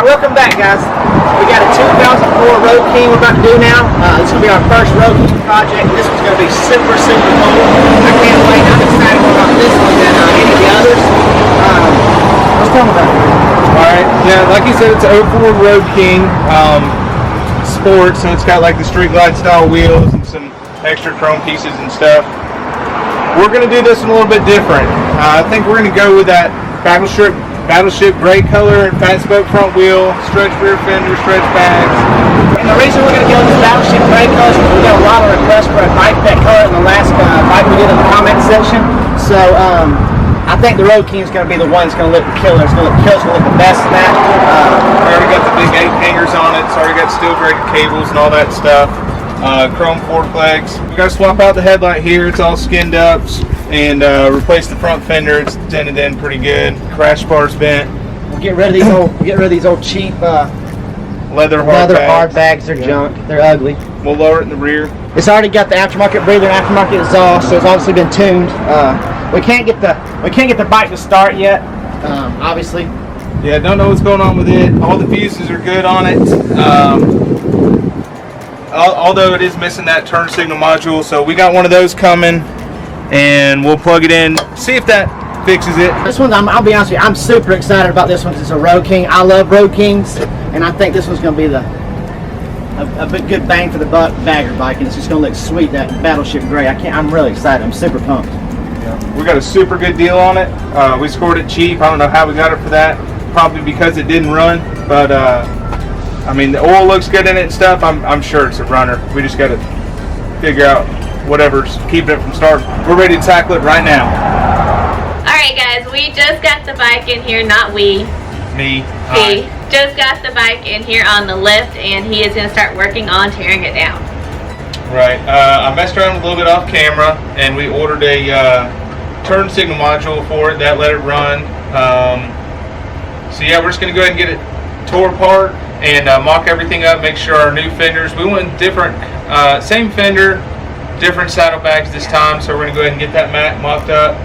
welcome back, guys. We got a 2004 Road King we're about to do now. This is going to be our first Road King project. This one's going to be super, super cool. I can't wait. I'm excited more about this one than any of the others. Let's tell them about it. Alright, yeah, like you said, it's an 04 Road King Sport, so it's got like the street glide style wheels and some extra chrome pieces and stuff. We're going to do this one a little bit different. I think we're going to go with that Battleship gray color and fat spoke front wheel, stretch rear fender, stretch bags. And the reason we're going to go with this Battleship gray color is because we got a lot of requests for a bike that color in the last bike we did in the comment section. So I think the Road King is going to be the one that's going to look killer. It's going to look killer. It's going to look the best in that. We already got the big 8 hangers on it. It's already got steel braided cables and all that stuff. Chrome fork legs. We got to swap out the headlight here. It's all skinned up. And replace the front fender. It's dented in pretty good. Crash bar's bent. We'll get rid of these old cheap leather hard bags. They're junk. They're ugly. We'll lower it in the rear. It's already got the aftermarket breather and aftermarket exhaust, so it's obviously been tuned. We can't get the bike to start yet. Obviously. Yeah, don't know what's going on with it. All the fuses are good on it. Although it is missing that turn signal module, so we got one of those coming. And we'll plug it in, see if that fixes it. This one, I'll be honest with you, I'm super excited about this one because it's a Road King. I love Road Kings, and I think this one's going to be a good bang for the buck bagger bike, and it's just going to look sweet, that Battleship gray. I'm really excited. I'm super pumped. Yeah. We got a super good deal on it. We scored it cheap. I don't know how we got it for that. Probably because it didn't run, but I mean, the oil looks good in it and stuff. I'm sure it's a runner. We just got to figure out whatever's keeping it from starting. We're ready to tackle it right now. Alright guys, we just got the bike in here, not we. Me. He just got the bike in here on the lift, and he is going to start working on tearing it down. Right. I messed around a little bit off camera, and we ordered a turn signal module for it. That let it run. So yeah, we're just going to go ahead and get it tore apart and mock everything up, make sure our new fenders, we went different, same fender, different saddlebags this time, so we're going to go ahead and get that mocked up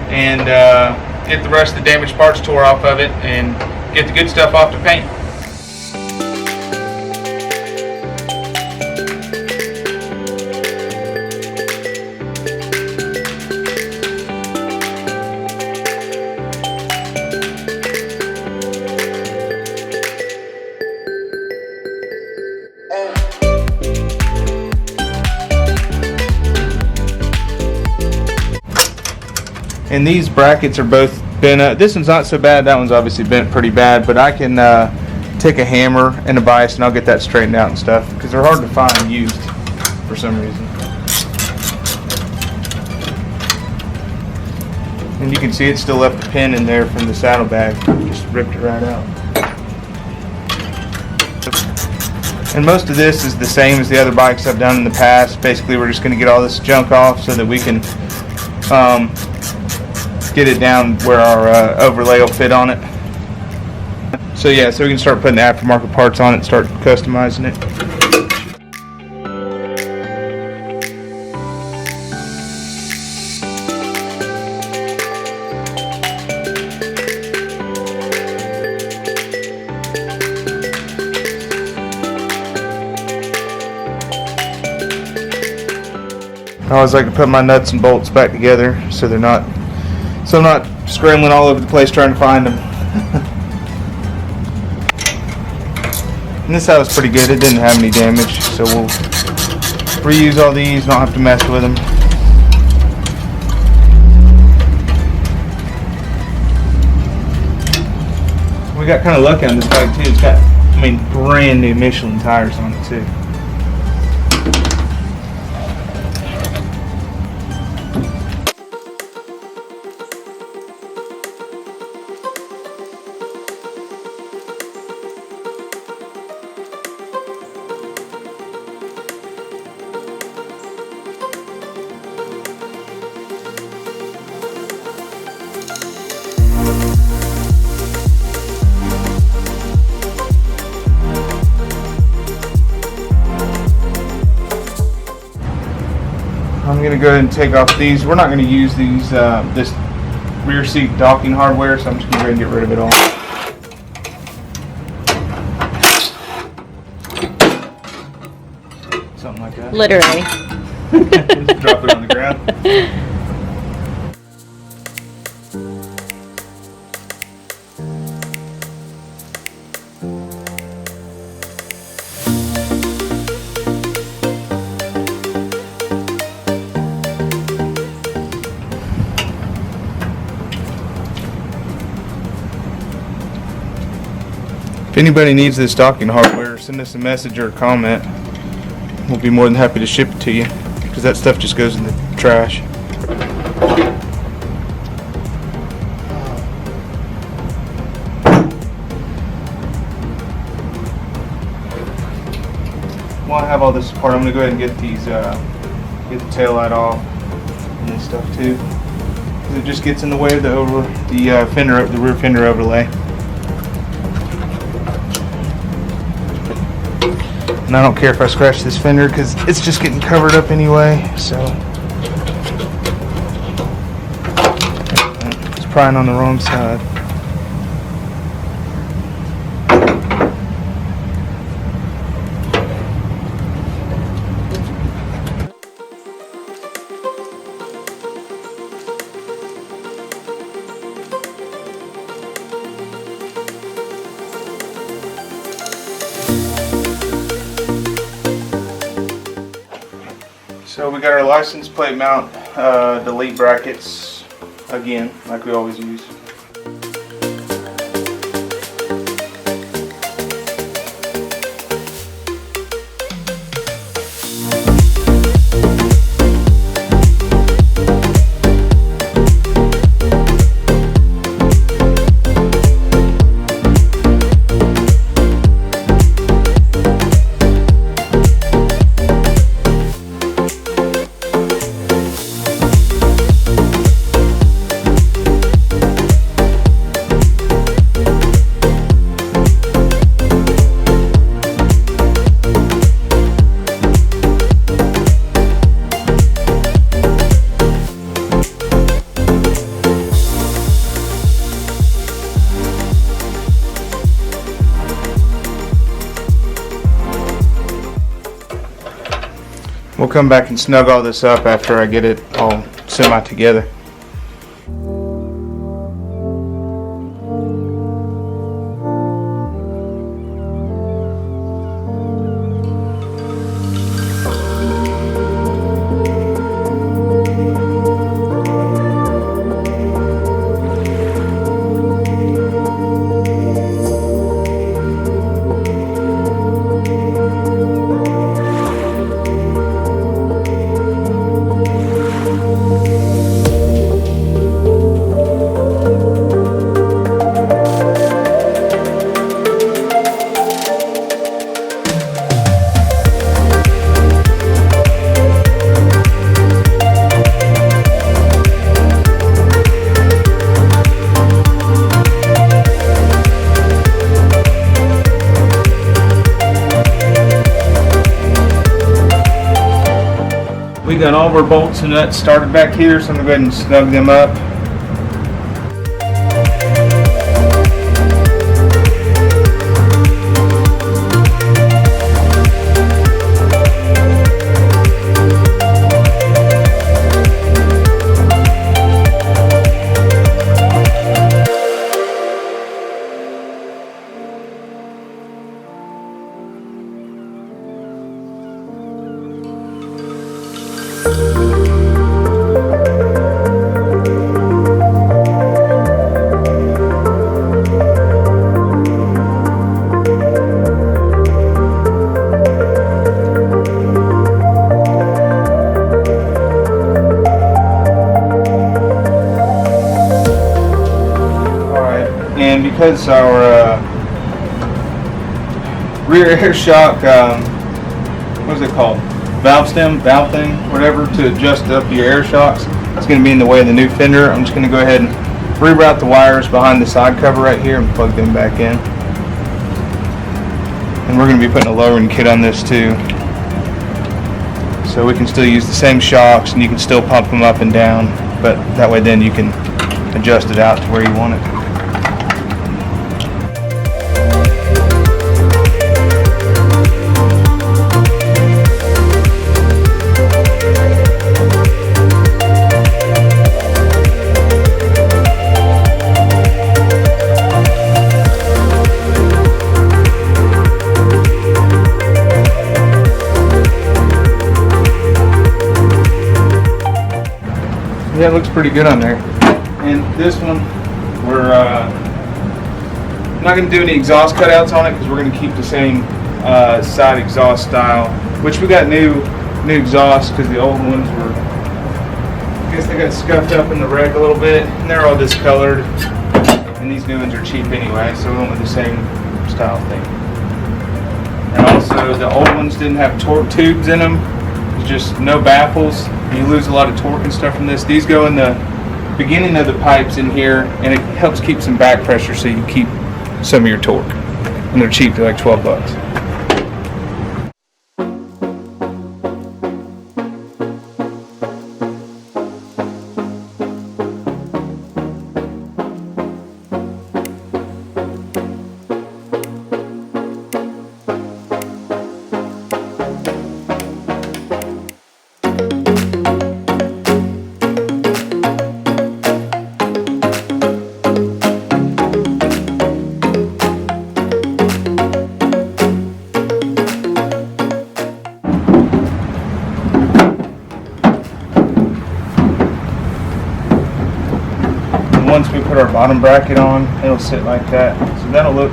and get the rest of the damaged parts tore off of it and get the good stuff off to paint. And these brackets are both bent. This one's not so bad. That one's obviously bent pretty bad. But I can take a hammer and a vise and I'll get that straightened out and stuff because they're hard to find used for some reason. And you can see it still left the pin in there from the saddlebag. Just ripped it right out. And most of this is the same as the other bikes I've done in the past. Basically, we're just going to get all this junk off so that we can get it down where our overlay will fit on it. So yeah, so we can start putting the aftermarket parts on it and start customizing it. I always like to put my nuts and bolts back together so I'm not scrambling all over the place trying to find them. And this house is pretty good. It didn't have any damage, so we'll reuse all these, not have to mess with them. We got kind of lucky on this bike too. It's got, brand new Michelin tires on it too. I'm going to go ahead and take off these. We're not going to use these this rear seat docking hardware, so I'm just going to go ahead and get rid of it all. Literally. Just drop it on the ground. If anybody needs this docking hardware, send us a message or a comment. We'll be more than happy to ship it to you, because that stuff just goes in the trash. While I have all this apart, I'm going to go ahead and get these, get the tail light off and this stuff too, because it just gets in the way of the fender, the rear fender overlay. And I don't care if I scratch this fender because it's just getting covered up anyway, so. It's prying on the wrong side. So we got our license plate mount delete brackets again, like we always use. We'll come back and snug all this up after I get it all semi together. We got all of our bolts and nuts started back here, so I'm going to go ahead and snug them up. And because our rear air shock, what is it called? Valve stem, valve thing, whatever, to adjust up your air shocks, it's going to be in the way of the new fender. I'm just going to go ahead and reroute the wires behind the side cover right here and plug them back in. And we're going to be putting a lowering kit on this too. So we can still use the same shocks and you can still pump them up and down, but that way then you can adjust it out to where you want it. Yeah, it looks pretty good on there. And this one, we're not going to do any exhaust cutouts on it because we're going to keep the same side exhaust style, which we got new exhaust because the old ones were, I guess they got scuffed up in the wreck a little bit, and they're all discolored. And these new ones are cheap anyway, so we went with the same style thing. And also, the old ones didn't have torque tubes in them. It's just no baffles. You lose a lot of torque and stuff from this. These go in the beginning of the pipes in here, and it helps keep some back pressure so you keep some of your torque. And they're cheap, they're like 12 bucks. Once we put our bottom bracket on, it'll sit like that. So that'll look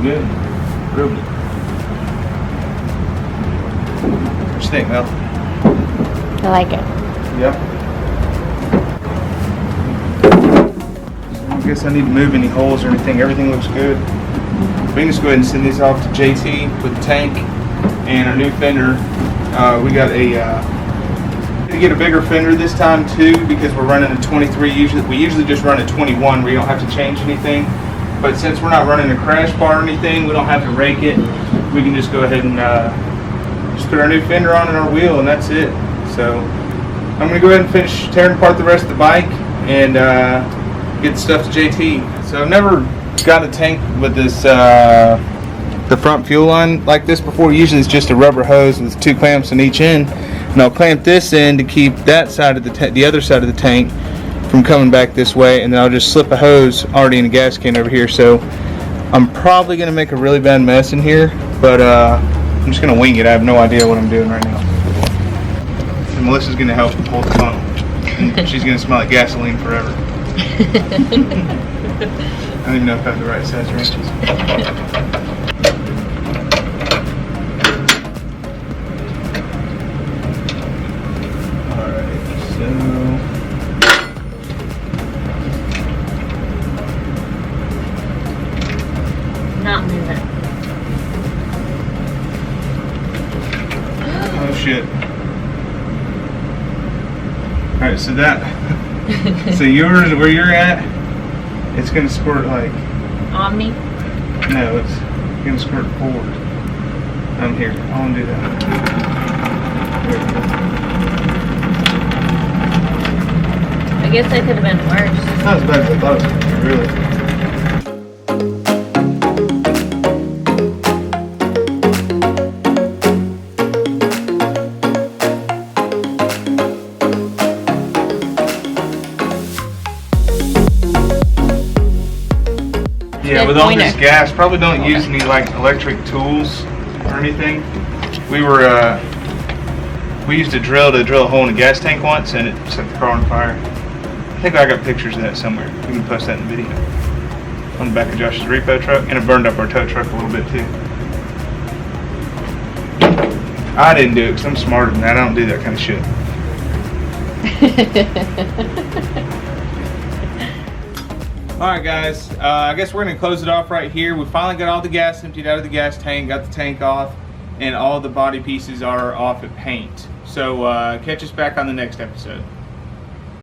good. Real good. What you think, Mel? I like it. Yep. I guess I need to move any holes or anything. Everything looks good. We can just go ahead and send these off to JT with the tank and our new fender. We got to get a bigger fender this time too because we're running a 23. We usually just run a 21 where you don't have to change anything. But since we're not running a crash bar or anything, we don't have to rake it. We can just go ahead and just put our new fender on and our wheel, and that's it. So I'm gonna go ahead and finish tearing apart the rest of the bike and get the stuff to JT. So I've never got a tank with this the front fuel line like this before. Usually it's just a rubber hose with 2 clamps on each end. And I'll clamp this in to keep that side of the other side of the tank from coming back this way, and then I'll just slip a hose already in a gas can over here. So I'm probably going to make a really bad mess in here, but I'm just going to wing it. I have no idea what I'm doing right now. And Melissa's going to help hold the funnel. And she's going to smell like gasoline forever. I don't even know if I have the right size wrenches. Not moving. Oh shit. Alright, so that so yours where you're at, it's gonna squirt like On me? no, it's gonna squirt forward. I'm here. I wanna do that. I guess that could have been worse. It's not as bad as I thought it was gonna be, really. Yeah, with all this gas, probably don't use any like electric tools or anything. We used a drill to drill a hole in a gas tank once, and it set the car on fire. I think I got pictures of that somewhere. We can post that in the video. On the back of Josh's repo truck, and it burned up our tow truck a little bit too. I didn't do it because I'm smarter than that. I don't do that kind of shit. Alright guys, I guess we're going to close it off right here. We finally got all the gas emptied out of the gas tank, got the tank off, and all the body pieces are off at paint. So catch us back on the next episode.